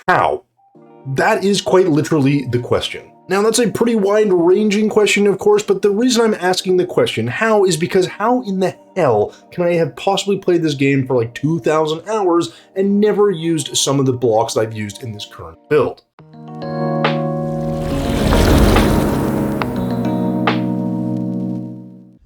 How? That is quite literally the question. Now, that's a pretty wide-ranging question, of course, but the reason I'm asking the question, how, is because how in the hell can I have possibly played this game for like 2,000 hours and never used some of the blocks that I've used in this current build?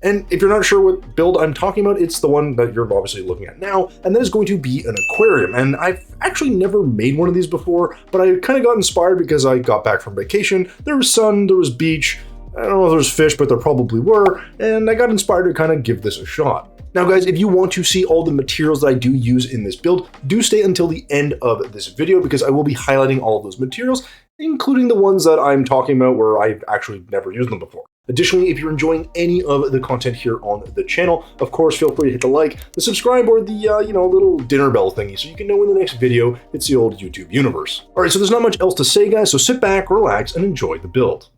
And if you're not sure what build I'm talking about, it's the one that you're obviously looking at now, and that is going to be an aquarium. And I've actually never made one of these before, but I kind of got inspired because I got back from vacation. There was sun, there was beach, I don't know if there was fish, but there probably were, and I got inspired to kind of give this a shot. Now guys, if you want to see all the materials that I do use in this build, do stay until the end of this video because I will be highlighting all of those materials, including the ones that I'm talking about where I've actually never used them before. Additionally, if you're enjoying any of the content here on the channel, of course, feel free to hit the like, the subscribe, or the, little dinner bell thingy so you can know when the next video hits the old YouTube universe. All right, so there's not much else to say, guys, so sit back, relax, and enjoy the build.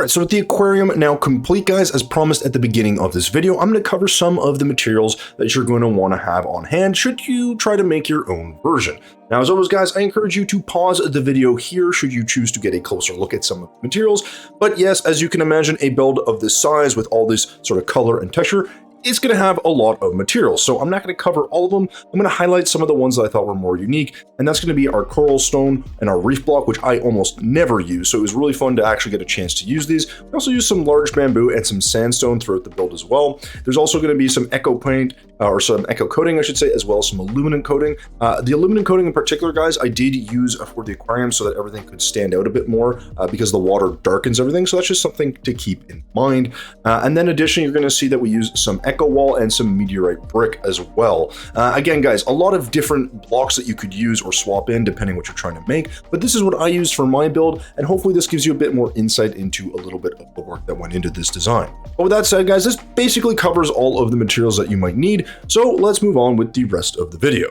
Alright, so with the aquarium now complete, guys, as promised at the beginning of this video, I'm going to cover some of the materials that you're going to want to have on hand should you try to make your own version. Now, as always, guys, I encourage you to pause the video here should you choose to get a closer look at some of the materials. But yes, as you can imagine, a build of this size with all this sort of color and texture, it's going to have a lot of materials, so I'm not going to cover all of them. I'm going to highlight some of the ones that I thought were more unique, and that's going to be our coral stone and our reef block, which I almost never use, so it was really fun to actually get a chance to use these. We also use some large bamboo and some sandstone throughout the build as well. There's also going to be some echo paint, or some echo coating, I should say, as well as some aluminum coating. The aluminum coating in particular, guys, I did use for the aquarium so that everything could stand out a bit more because the water darkens everything, so that's just something to keep in mind. And then additionally, you're going to see that we use some echo wall and some meteorite brick as well. Again, guys, a lot of different blocks that you could use or swap in depending what you're trying to make, but this is what I used for my build, and hopefully this gives you a bit more insight into a little bit of the work that went into this design. But with that said, guys, this basically covers all of the materials that you might need, so let's move on with the rest of the video.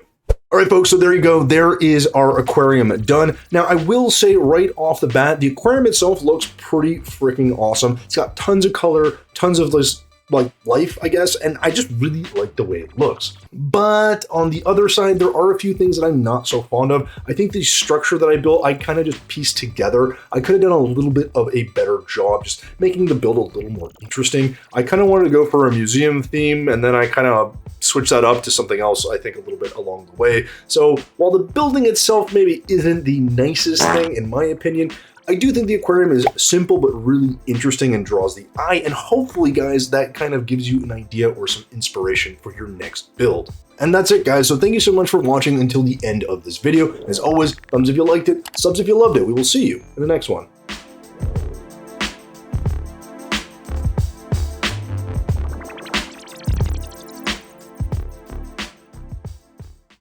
All right, folks, so there you go. There is our aquarium done. Now, I will say right off the bat, the aquarium itself looks pretty freaking awesome. It's got tons of color, tons of this like life, I guess, and I just really like the way it looks. But on the other side, there are a few things that I'm not so fond of. I think the structure that I built, I kind of just pieced together. I could have done a little bit of a better job just making the build a little more interesting. I kind of wanted to go for a museum theme, and then I kind of switched that up to something else, I think, a little bit along the way. So while the building itself maybe isn't the nicest thing, in my opinion, I do think the aquarium is simple but really interesting and draws the eye, and hopefully, guys, that kind of gives you an idea or some inspiration for your next build. And that's it, guys, so thank you so much for watching until the end of this video. As always, thumbs if you liked it, subs if you loved it. We will see you in the next one.